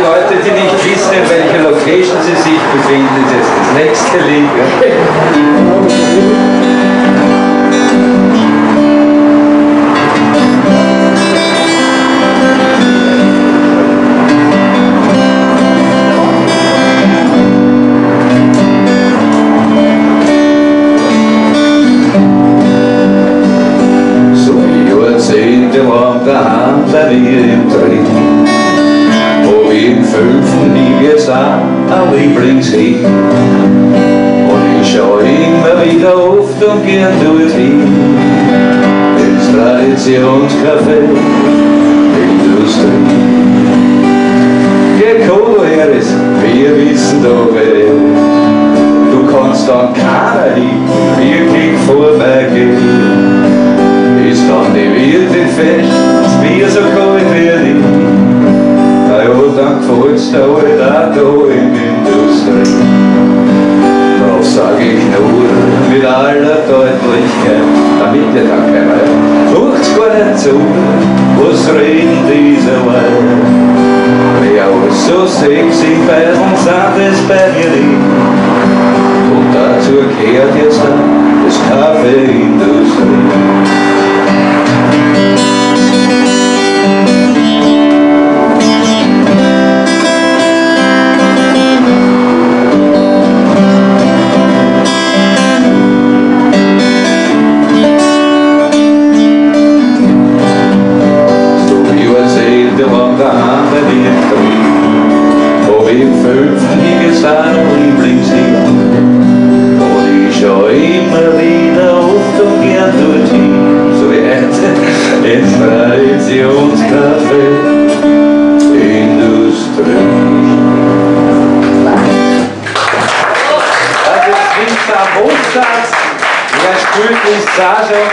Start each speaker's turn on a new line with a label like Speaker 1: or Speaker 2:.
Speaker 1: Leute, die nicht wissen, in welcher Location sie sich befinden, ist jetzt das nächste Lied. Daheim bei mir im Trinn, wo ich im 5. nie gesagt, ein Lieblingslied. Und ich schau immer wieder oft und gern dorthin, ins Traditionscafé Industrie. Gekolo Heres, wir wissen doch wer, du kannst an keiner Lied wirklich vorbeigehen. Ist dann die Wirtin fest, das Bier so kalt wie nie. Na ja, dann gefällt's dir halt auch da in Industrie. Drauf sag ich nur mit aller Deutlichkeit, damit ihr dann keiner hört's gar nicht zu, was reden diese Leute. Wer alles so sexy bei uns sind, das bei mir nicht. Und dazu gehört jetzt auch das Kaffee-Industrie. Wo ich im 5. nie gesagt, ein Lieblingslied. Und ich schau immer wieder oft und gern dorthin, so wie heute, ins Traditionscafé Industrie. Das ist Winzer Mozart, wer spielt ist auch schon.